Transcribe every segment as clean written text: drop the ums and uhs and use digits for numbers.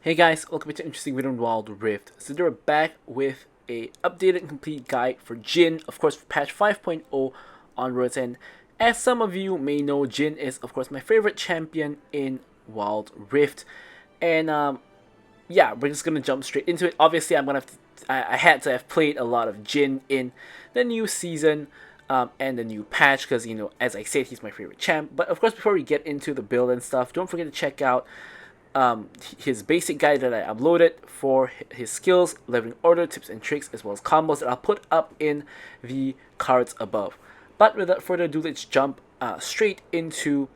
Hey guys, welcome to an interesting video on Wild Rift. So we're back with a updated and complete guide for Jhin, of course for patch 5.0 onwards. And as some of you may know, Jhin is of course my favorite champion in Wild Rift. And yeah, we're just gonna jump straight into it. Obviously, I had to have played a lot of Jhin in the new season. And the new patch, because as I said, he's my favorite champ. But of course, before we get into the build and stuff, don't forget to check out his basic guide that I uploaded for his skills, leveling order, tips and tricks, as well as combos that I'll put up in the cards above. But without further ado, let's jump straight into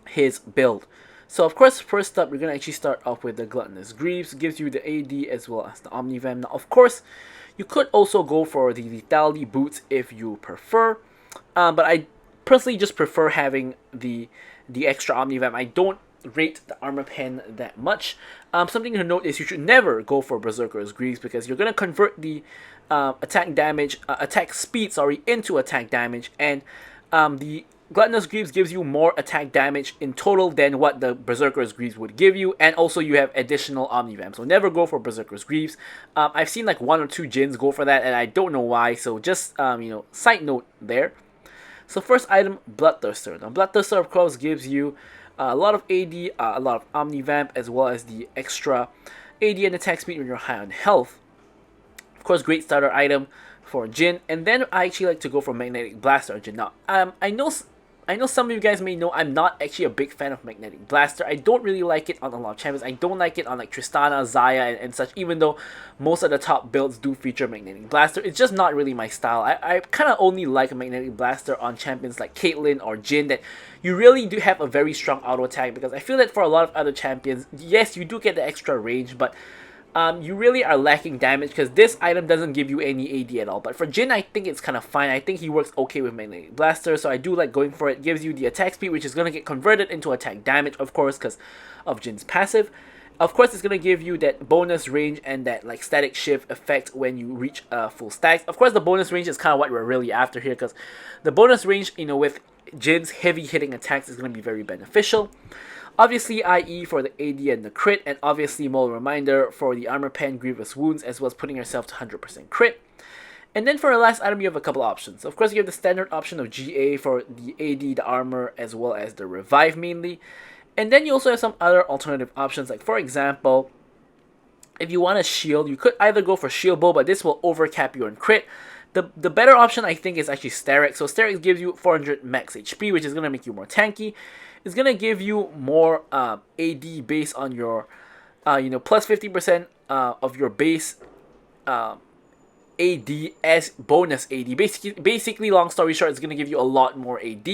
his build. So of course, first up, we're going to actually start off with the Gluttonous Greaves. Gives you the AD as well as the Omnivamp. Now of course, you could also go for the Lethality Boots if you prefer. But I personally just prefer having the extra Omnivamp. I don't rate the armor pen that much. Something to note is you should never go for Berserker's Greaves, because you're going to convert the attack speed into attack damage, and the Gluttonous Greaves gives you more attack damage in total than what the Berserker's Greaves would give you, and also you have additional Omnivamp, so never go for Berserker's Greaves. I've seen like 1 or 2 Jhins go for that, and I don't know why, so just side note there. So first item, Bloodthirster. Now Bloodthirster of course gives you a lot of AD, a lot of Omnivamp, as well as the extra AD and attack speed when you're high on health. Of course, great starter item for Jhin. And then I actually like to go for Magnetic Blaster Jhin. Now, I know some of you guys may know I'm not actually a big fan of Magnetic Blaster. I don't really like it on a lot of champions. I don't like it on like Tristana, Xayah, and such, even though most of the top builds do feature Magnetic Blaster. It's just not really my style. I kind of only like a Magnetic Blaster on champions like Caitlyn or Jhin that you really do have a very strong auto attack, because I feel that for a lot of other champions, yes, you do get the extra range, but you really are lacking damage, because this item doesn't give you any AD at all. But for Jhin, I think it's kind of fine. I think he works okay with Magnetic Blaster, so I do like going for it. Gives you the attack speed, which is going to get converted into attack damage, of course, because of Jin's passive. Of course, it's going to give you that bonus range and that like static shift effect when you reach full stacks. Of course, the bonus range is kind of what we're really after here, because the bonus range, with Jin's heavy hitting attacks is going to be very beneficial. Obviously, IE for the AD and the crit, and obviously Moral Reminder for the Armor Pen, Grievous Wounds, as well as putting yourself to 100% crit. And then for the last item, you have a couple options. Of course, you have the standard option of GA for the AD, the Armor, as well as the Revive mainly. And then you also have some other alternative options, like for example, if you want a shield, you could either go for Shield Bow, but this will overcap you on crit. The better option, I think, is actually Sterex. So Sterex gives you 400 max HP, which is going to make you more tanky. It's going to give you more AD based on your, plus 50% of your base AD as bonus AD. Basically, long story short, it's going to give you a lot more AD.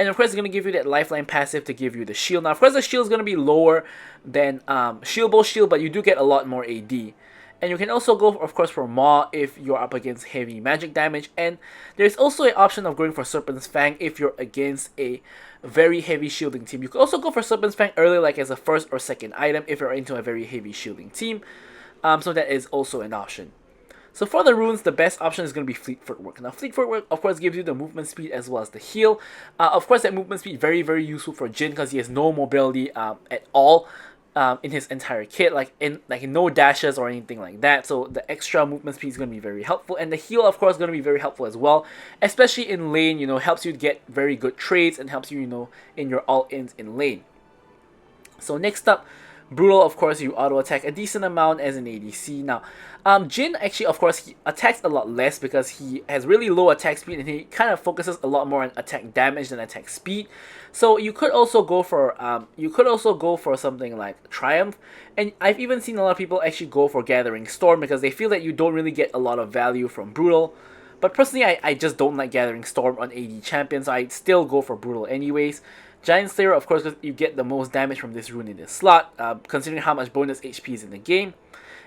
And of course, it's going to give you that lifeline passive to give you the shield. Now, of course, the shield is going to be lower than Shield Bow shield, but you do get a lot more AD. And you can also go, of course, for Maw if you're up against heavy magic damage. And there's also an option of going for Serpent's Fang if you're against a very heavy shielding team. You could also go for Serpent's Fang early, like as a first or second item if you're into a very heavy shielding team. So that is also an option. So for the runes, the best option is going to be Fleet Footwork. Now, Fleet Footwork, of course, gives you the movement speed as well as the heal. Of course, that movement speed very, very useful for Jhin, because he has no mobility at all. In his entire kit, like no dashes or anything like that, so the extra movement speed is going to be very helpful, and the heal, of course, is going to be very helpful as well, especially in lane. Helps you get very good trades and helps you, in your all-ins in lane. So next up, Brutal, of course, you auto attack a decent amount as an ADC. Now, Jhin actually, of course, he attacks a lot less because he has really low attack speed, and he kind of focuses a lot more on attack damage than attack speed. So you could also go for something like Triumph, and I've even seen a lot of people actually go for Gathering Storm because they feel that you don't really get a lot of value from Brutal. But personally, I just don't like Gathering Storm on AD champions, so I'd still go for Brutal anyways. Giant Slayer, of course, because you get the most damage from this rune in this slot, considering how much bonus HP is in the game.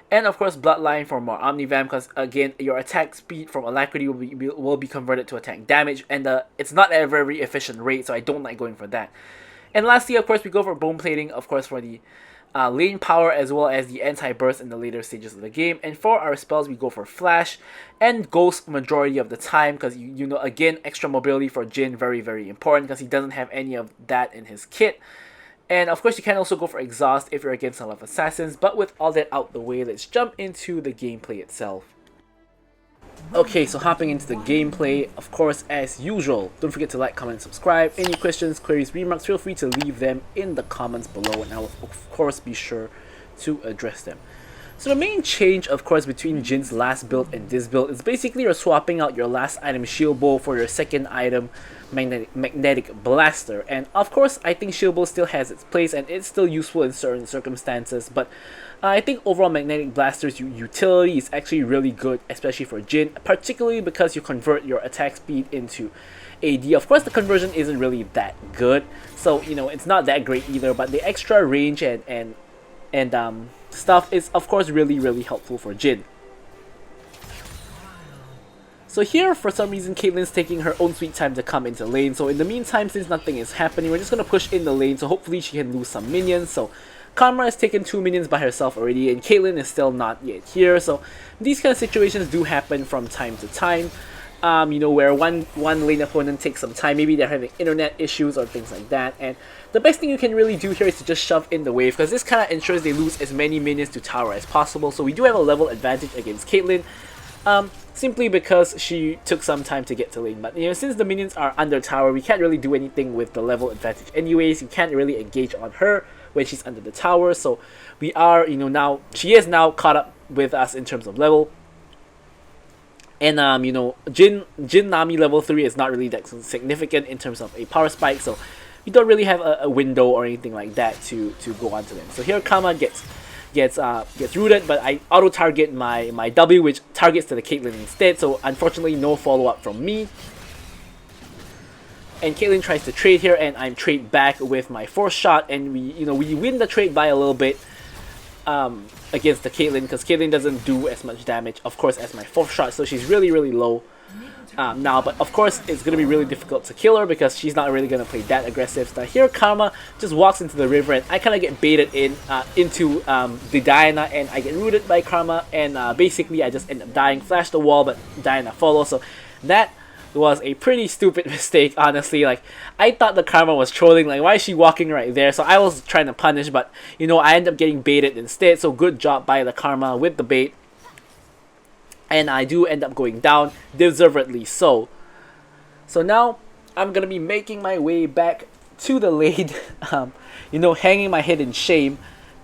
And of course, Bloodline for more Omnivamp, because again, your attack speed from Alacrity will be converted to attack damage, and it's not at a very efficient rate, so I don't like going for that. And lastly, of course, we go for Bone Plating, of course, for the lane power as well as the anti-burst in the later stages of the game. And for our spells, we go for Flash and Ghost majority of the time, because again, extra mobility for Jhin, very, very important, because he doesn't have any of that in his kit. And of course, you can also go for exhaust if you're against a lot of assassins. But with all that out the way, let's jump into the gameplay itself. Okay, so hopping into the gameplay, of course, as usual, don't forget to like, comment, and subscribe. Any questions, queries, remarks, feel free to leave them in the comments below, and I will of course be sure to address them. So the main change, of course, between Jhin's last build and this build is basically you're swapping out your last item, Shield Bow, for your second item, Magnetic Blaster. And of course, I think Shield Bow still has its place and it's still useful in certain circumstances, but I think overall Magnetic Blaster's utility is actually really good, especially for Jhin, particularly because you convert your attack speed into AD. Of course, the conversion isn't really that good, so you know it's not that great either, but the extra range and stuff is of course really helpful for Jhin. So here, for some reason, Caitlyn's taking her own sweet time to come into lane. So in the meantime, since nothing is happening, we're just going to push in the lane. So hopefully she can lose some minions. So Karma has taken 2 minions by herself already, and Caitlyn is still not yet here. So these kind of situations do happen from time to time. You know, where one lane opponent takes some time. Maybe they're having internet issues or things like that. And the best thing you can really do here is to just shove in the wave, because this kind of ensures they lose as many minions to tower as possible. So we do have a level advantage against Caitlyn. Simply because she took some time to get to lane. But you know, since the minions are under tower, we can't really do anything with the level advantage anyways. You can't really engage on her when she's under the tower. So we are, you know, now she is now caught up with us in terms of level. And you know, Jhin Nami level 3 is not really that significant in terms of a power spike, so we don't really have a window or anything like that to go on to them. So here Karma gets rooted, but I auto target my W, which targets to the Caitlyn instead. So unfortunately, no follow up from me. And Caitlyn tries to trade here, and I'm trade back with my force shot, and we win the trade by a little bit against the Caitlyn, because Caitlyn doesn't do as much damage, of course, as my force shot. So she's really low now, but of course it's going to be really difficult to kill her because she's not really going to play that aggressive. So here Karma just walks into the river, and I kind of get baited into the Diana, and I get rooted by Karma, and basically I just end up dying, flash the wall, but Diana follows. So that was a pretty stupid mistake, honestly. Like, I thought the Karma was trolling, like, why is she walking right there? So I was trying to punish, but you know, I end up getting baited instead. So good job by the Karma with the bait. And I do end up going down, deservedly so. So now I'm gonna be making my way back to the lane, you know, hanging my head in shame.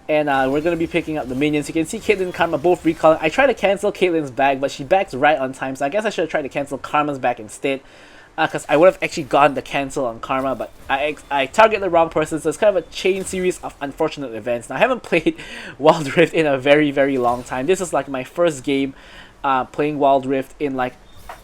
And we're gonna be picking up the minions. You can see Caitlyn and Karma both recalling. I try to cancel Caitlyn's back, but she backs right on time. So I guess I should have tried to cancel Karma's back instead, because I would have actually gotten the cancel on Karma, but I target the wrong person. So it's kind of a chain series of unfortunate events. Now I haven't played Wild Rift in a very long time. This is like my first game playing Wild Rift in like,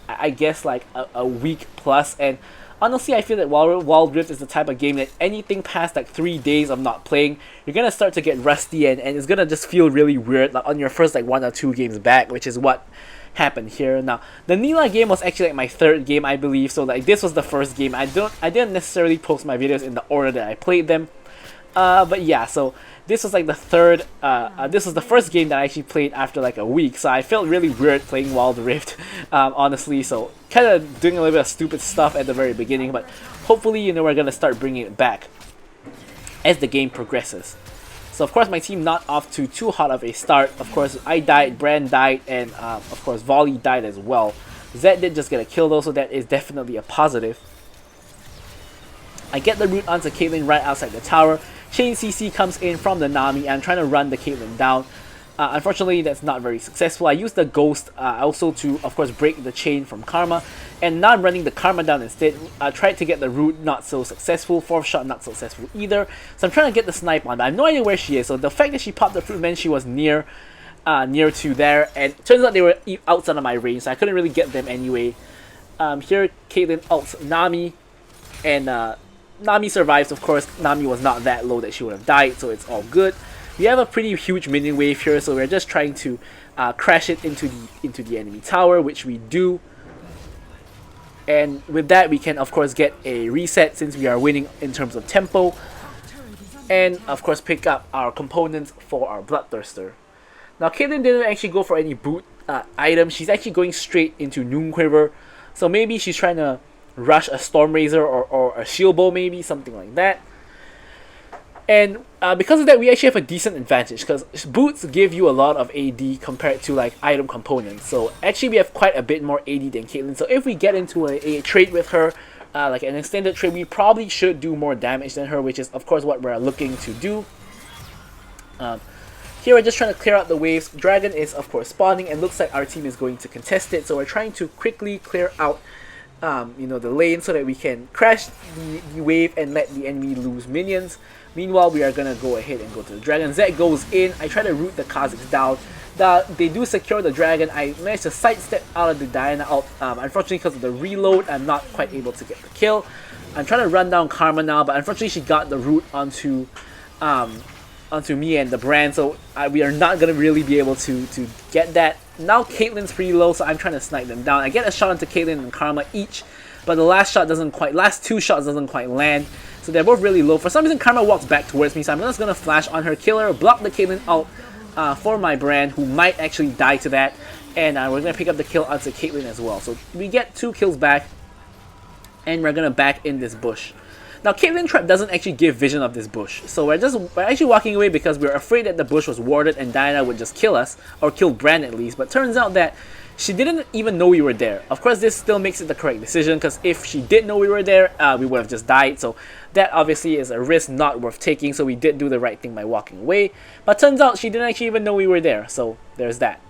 I guess like a week plus, and honestly I feel that Wild Rift is the type of game that anything past like 3 days of not playing, you're gonna start to get rusty, and it's gonna just feel really weird like on your first like 1 or 2 games back, which is what happened here. Now the Neela game was actually like my 3rd game, I believe, so like this was the first game. I didn't necessarily post my videos in the order that I played them, but yeah, so this was like the this was the first game that I actually played after like a week, so I felt really weird playing Wild Rift, honestly. So kind of doing a little bit of stupid stuff at the very beginning, but hopefully, you know, we're gonna start bringing it back as the game progresses. So of course my team not off to too hot of a start. Of course I died, Brand died, and of course Volley died as well. Zed did just get a kill though, so that is definitely a positive. I get the root onto Caitlyn right outside the tower. Chain CC comes in from the Nami. I'm trying to run the Caitlyn down. Unfortunately, that's not very successful. I used the Ghost also to, of course, break the chain from Karma. And now I'm running the Karma down instead. I tried to get the root, not so successful. Fourth shot, not successful either. So I'm trying to get the snipe on, but I have no idea where she is. So the fact that she popped the fruit meant she was near to there. And it turns out they were outside of my range, so I couldn't really get them anyway. Here, Caitlyn ults Nami. And Nami survives, of course. Nami was not that low that she would have died, so it's all good. We have a pretty huge minion wave here, so we're just trying to crash it into the enemy tower, which we do. And with that, we can of course get a reset since we are winning in terms of tempo. And of course pick up our components for our Bloodthirster. Now Caitlyn didn't actually go for any boot item. She's actually going straight into Noon Quiver. So maybe she's trying to rush a Storm Razor or a Shield Bow, maybe, something like that. And because of that, we actually have a decent advantage because boots give you a lot of AD compared to like item components. So actually we have quite a bit more AD than Caitlyn. So if we get into a trade with her, like an extended trade, we probably should do more damage than her, which is of course what we're looking to do. Here we're just trying to clear out the waves. Dragon is of course spawning and looks like our team is going to contest it. So we're trying to quickly clear out the lane so that we can crash the wave and let the enemy lose minions. Meanwhile, we are going to go ahead and go to the dragon. Zed goes in. I try to root the Kha'Zix down. They do secure the dragon. I managed to sidestep out of the Diana ult. Unfortunately, because of the reload, I'm not quite able to get the kill. I'm trying to run down Karma now, but unfortunately she got the root onto me and the brand, so we are not going to really be able to get that. Now Caitlyn's pretty low, so I'm trying to snipe them down. I get a shot onto Caitlyn and Karma each, but the last two shots doesn't quite land. So they're both really low. For some reason, Karma walks back towards me, so I'm just going to flash on her, kill her, block the Caitlyn ult for my brand, who might actually die to that. And we're going to pick up the kill onto Caitlyn as well. So we get 2 kills back, and we're going to back in this bush. Now, Caitlyn Trap doesn't actually give vision of this bush, so we're actually walking away because we're afraid that the bush was warded and Diana would just kill us, or kill Brand at least, but turns out that she didn't even know we were there. Of course, this still makes it the correct decision, because if she did know we were there, we would have just died, so that obviously is a risk not worth taking, so we did do the right thing by walking away. But turns out she didn't actually even know we were there, so there's that.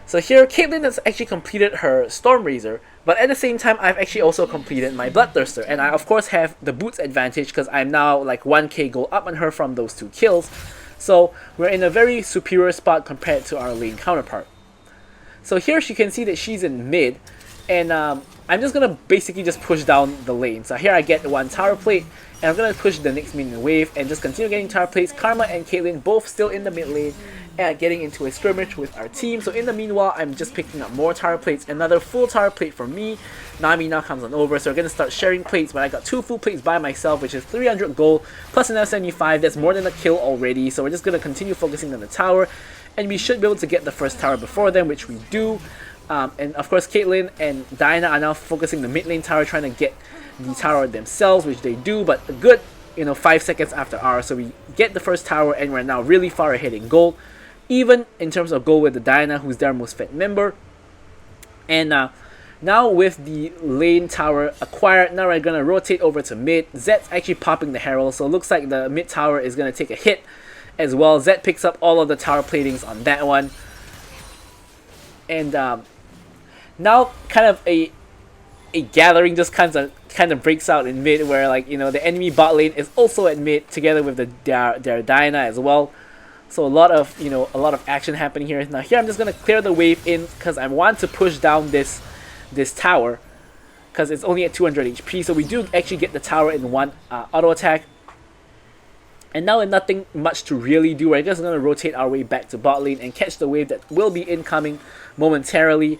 So here, Caitlyn has actually completed her Stormrazor, but at the same time, I've actually also completed my Bloodthirster, and I of course have the boots advantage because I'm now like 1k gold up on her from those 2 kills. So we're in a very superior spot compared to our lane counterpart. So here you can see that she's in mid, and I'm just gonna basically just push down the lane. So here I get 1 tower plate, and I'm gonna push the next minion wave and just continue getting tower plates. Karma and Caitlyn both still in the mid lane and getting into a skirmish with our team. So in the meanwhile, I'm just picking up more tower plates. Another full tower plate for me. Nami now comes on over, so we're gonna start sharing plates. But I got 2 full plates by myself, which is 300 gold plus another 75. That's more than a kill already. So we're just gonna continue focusing on the tower, and we should be able to get the first tower before them, which we do. And of course, Caitlyn and Diana are now focusing the mid lane tower, trying to get the tower themselves, which they do, but a good 5 seconds after ours. So we get the first tower, and we're now really far ahead in gold, even in terms of gold with the Diana, who's their most fed member. And now with the lane tower acquired, now we're gonna rotate over to mid. Zed's actually popping the Herald, so it looks like the mid tower is gonna take a hit as well. Zed picks up all of the tower platings on that one, and now kind of a gathering just kind of breaks out in mid, where the enemy bot lane is also at mid together with their Diana as well. So a lot of action happening here. Now here I'm just gonna clear the wave in because I want to push down this tower because it's only at 200 HP. So we do actually get the tower in 1 auto attack. And now with nothing much to really do, we're just gonna rotate our way back to bot lane and catch the wave that will be incoming momentarily.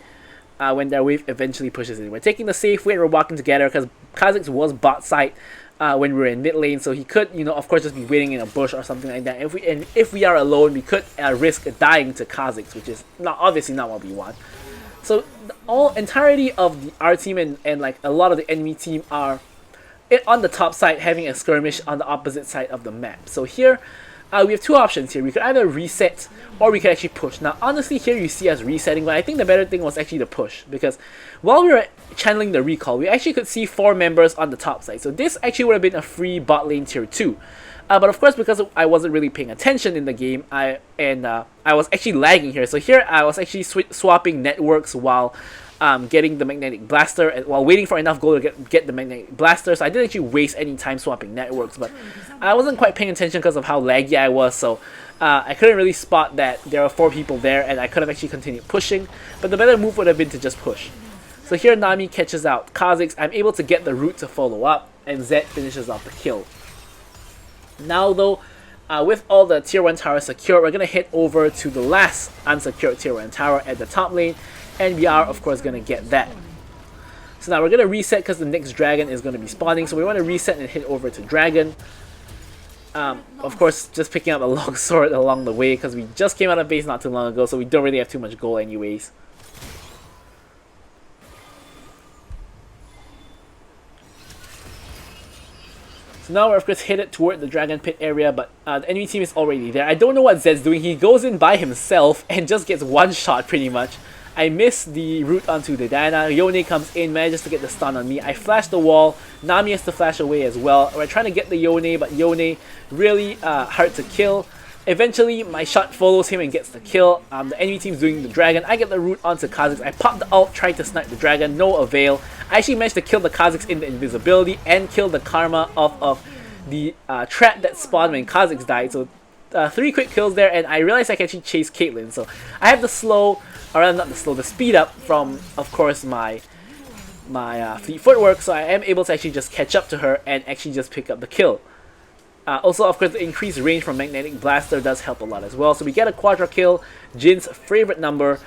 When their wave eventually pushes in. We're taking the safe way and we're walking together because Kha'Zix was bot side when we were in mid lane, so he could, of course, just be waiting in a bush or something like that. If we are alone, we could risk dying to Kha'Zix, which is obviously not what we want. So the entirety of our team and like a lot of the enemy team are on the top side having a skirmish on the opposite side of the map. So here we have 2 options here. We could either reset or we could actually push. Now honestly here you see us resetting, but I think the better thing was actually the push, because while we were channeling the recall, we actually could see 4 members on the top side. So this actually would have been a free bot lane tier 2. But of course, because I wasn't really paying attention in the game, I was actually lagging here. So here I was actually swapping networks while getting the magnetic blaster, while waiting for enough gold to get the magnetic blaster. So I didn't actually waste any time swapping networks, but I wasn't quite paying attention because of how laggy I was, so I couldn't really spot that there were 4 people there, and I could have actually continued pushing, but the better move would have been to just push. So here Nami catches out Kha'Zix. I'm able to get the root to follow up, and Zed finishes off the kill. Now though, with all the tier 1 towers secure, we're going to head over to the last unsecured tier 1 tower at the top lane, and we are of course going to get that. So now we're going to reset because the next dragon is going to be spawning, so we want to reset and head over to dragon. Of course, just picking up a long sword along the way because we just came out of base not too long ago, so we don't really have too much gold anyways. So now we're of course headed toward the dragon pit area, but the enemy team is already there. I don't know what Zed's doing. He goes in by himself and just gets one shot pretty much. I miss the route onto the Diana. Yone comes in, manages to get the stun on me. I flash the wall. Nami has to flash away as well. We're trying to get the Yone, but Yone really hard to kill. Eventually, my shot follows him and gets the kill. The enemy team's doing the dragon. I get the route onto Kha'Zix. I pop the ult, try to snipe the dragon. No avail. I actually managed to kill the Kha'Zix in the invisibility and kill the karma off of the trap that spawned when Kha'Zix died. So 3 quick kills there, and I realized I can actually chase Caitlyn. So I have the slow, or rather not the slow, the speed up from, of course, my fleet footwork. So I am able to actually just catch up to her and actually just pick up the kill. Also, of course, the increased range from Magnetic Blaster does help a lot as well. So we get a quadra kill, Jin's favorite number.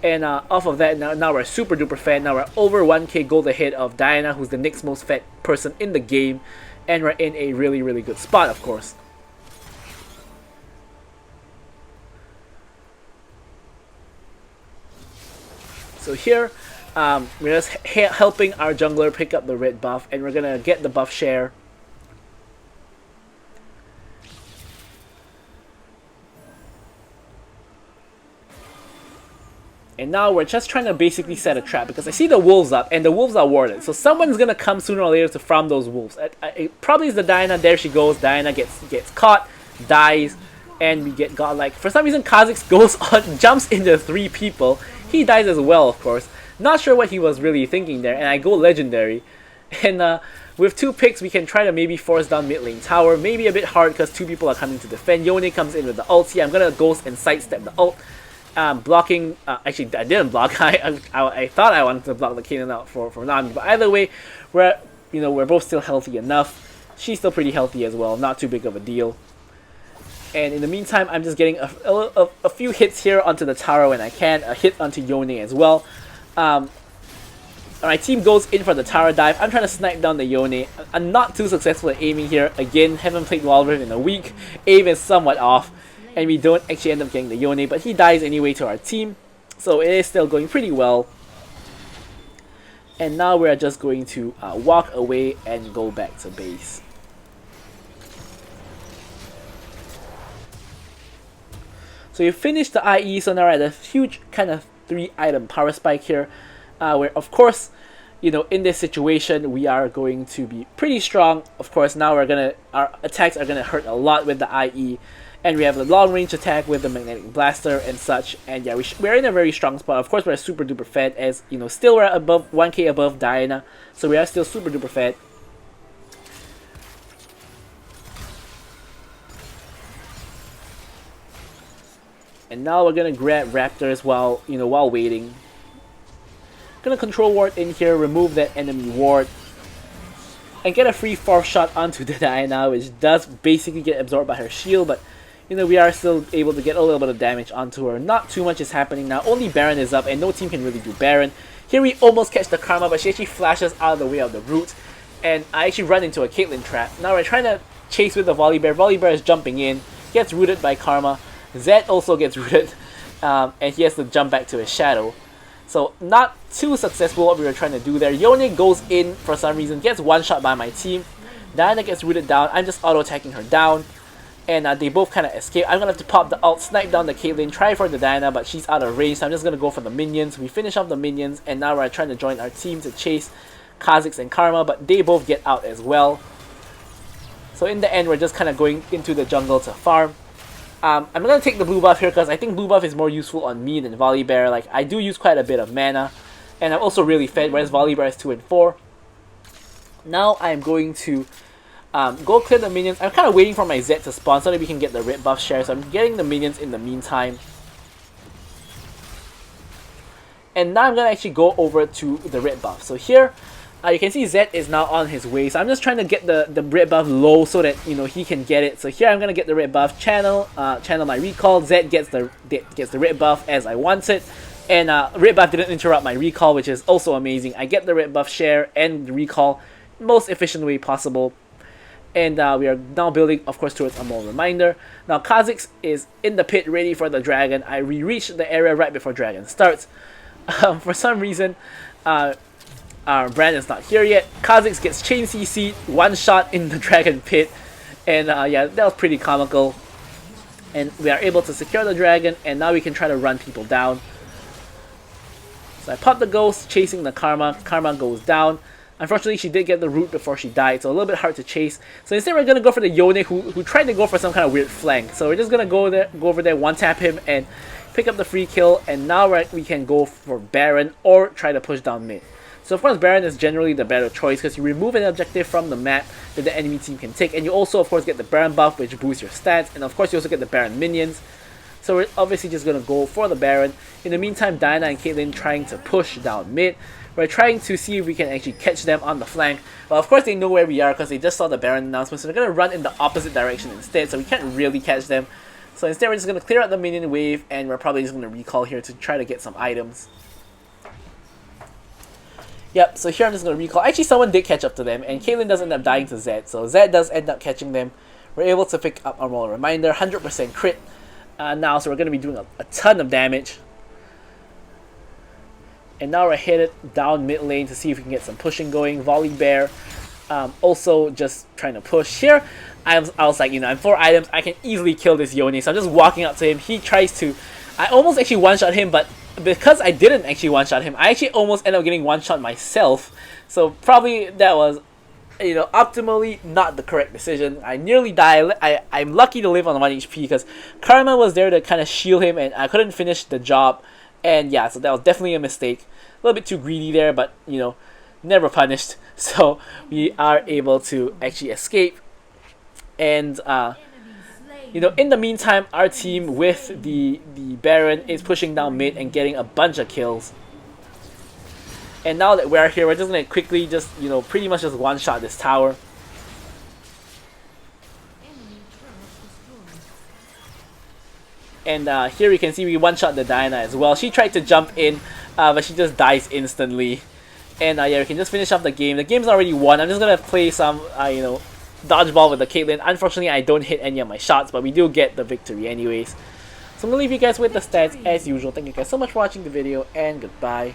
And off of that, now we're super duper fed. Now we're over 1k gold ahead of Diana, who's the next most fed person in the game. And we're in a really, really good spot, of course. So here, we're just helping our jungler pick up the red buff, and we're gonna get the buff share. And now we're just trying to basically set a trap, because I see the wolves up, and the wolves are warded. So someone's gonna come sooner or later to farm those wolves. It probably is the Diana. There she goes. Diana gets caught, dies, and we get godlike. For some reason, Kha'Zix goes on, jumps into 3 people. He dies as well, of course. Not sure what he was really thinking there, and I go legendary. And with 2 picks, we can try to maybe force down mid lane tower. Maybe a bit hard because 2 people are coming to defend. Yone comes in with the ulti. I'm gonna ghost and sidestep the ult. Blocking, actually I didn't block. I thought I wanted to block the Caitlyn out for Nami, but either way, we're both still healthy enough. She's still pretty healthy as well, not too big of a deal. And in the meantime, I'm just getting a few hits here onto the tower when I can, a hit onto Yone as well. My team goes in for the tower dive. I'm trying to snipe down the Yone. I'm not too successful at aiming here. Again, haven't played Wild Rift in a week. Aim is somewhat off, and we don't actually end up getting the Yone, but he dies anyway to our team. So it is still going pretty well. And now we're just going to walk away and go back to base. So you finished the IE, so now we're at a huge kind of 3-item power spike here. Where of course, in this situation we are going to be pretty strong. Of course, now our attacks are gonna hurt a lot with the IE. And we have the long range attack with the Magnetic Blaster and such. And yeah, we're in a very strong spot. Of course, we're super duper fed, as still we're above 1k above Diana. So we are still super duper fed. And now we're gonna grab Raptors while waiting. Gonna control ward in here, remove that enemy ward, and get a free 4th shot onto the Diana, which does basically get absorbed by her shield, but we are still able to get a little bit of damage onto her. Not too much is happening now. Only Baron is up, and no team can really do Baron. Here we almost catch the Karma, but she actually flashes out of the way of the root, and I actually run into a Caitlyn trap. Now we're trying to chase with the Volibear. Volibear is jumping in, gets rooted by Karma. Zed also gets rooted, and he has to jump back to his shadow. So not too successful what we were trying to do there. Yone goes in for some reason, gets one shot by my team. Diana gets rooted down. I'm just auto-attacking her down. And they both kind of escape. I'm going to have to pop the ult, snipe down the Caitlyn, try for the Diana, but she's out of range. So I'm just going to go for the minions. We finish off the minions, and now we're trying to join our team to chase Kha'Zix and Karma, but they both get out as well. So in the end, we're just kind of going into the jungle to farm. I'm going to take the blue buff here because I think blue buff is more useful on me than Volibear. Like, I do use quite a bit of mana, and I'm also really fed, whereas Volibear is 2 and 4. Now I'm going to go clear the minions. I'm kind of waiting for my Zed to spawn so that we can get the red buff share, so I'm getting the minions in the meantime. And now I'm going to actually go over to the red buff. So here, you can see Zed is now on his way, so I'm just trying to get the red buff low so that he can get it. So here I'm gonna get the red buff, channel my recall. Zed gets the red buff as I want it, and red buff didn't interrupt my recall, which is also amazing. I get the red buff share and the recall most efficient way possible, and we are now building, of course, towards a more reminder. Now Kha'Zix is in the pit ready for the dragon. I reached the area right before dragon starts. For some reason, Brandon's not here yet. Kha'Zix gets chain CC'd, one shot in the dragon pit, and yeah, that was pretty comical. And we are able to secure the dragon, and now we can try to run people down. So I pop the ghost, chasing the Karma. Karma goes down. Unfortunately, she did get the root before she died, so a little bit hard to chase. So instead, we're gonna go for the Yone, who tried to go for some kind of weird flank. So we're just gonna go over there, one tap him, and pick up the free kill. And now we can go for Baron or try to push down mid. So of course, Baron is generally the better choice because you remove an objective from the map that the enemy team can take, and you also of course get the Baron buff, which boosts your stats, and of course you also get the Baron minions. So we're obviously just gonna go for the Baron. In the meantime, Diana and Caitlyn trying to push down mid. We're trying to see if we can actually catch them on the flank. Well, of course they know where we are because they just saw the Baron announcement, so they're gonna run in the opposite direction instead, so we can't really catch them. So instead we're just gonna clear out the minion wave, and we're probably just gonna recall here to try to get some items. Yep, so here I'm just going to recall. Actually, someone did catch up to them, and Caitlyn does end up dying to Zed. So Zed does end up catching them. We're able to pick up our Moral Reminder, 100% crit now, so we're going to be doing a ton of damage. And now we're headed down mid lane to see if we can get some pushing going. Volley Bear, also just trying to push. Here, I was like, you know, I'm 4 items. I can easily kill this Yone, so I'm just walking up to him. He tries to... I almost actually one-shot him, but because I didn't actually one-shot him, I actually almost ended up getting one-shot myself. So probably that was, you know, optimally not the correct decision. I nearly died. I'm lucky to live on 1 HP because Karma was there to kind of shield him, and I couldn't finish the job. And yeah, so that was definitely a mistake. A little bit too greedy there, but, you know, never punished. So we are able to actually escape. And you know, in the meantime, our team with the Baron is pushing down mid and getting a bunch of kills. And now that we're here, we're just gonna quickly just, you know, pretty much just one-shot this tower. And here we can see we one-shot the Diana as well. She tried to jump in, but she just dies instantly. And yeah, we can just finish off the game. The game's already won. I'm just gonna play some, you know, dodgeball with the Caitlyn. Unfortunately, I don't hit any of my shots, but we do get the victory anyways. So I'm gonna leave you guys with the stats as usual. Thank you guys so much for watching the video, and goodbye.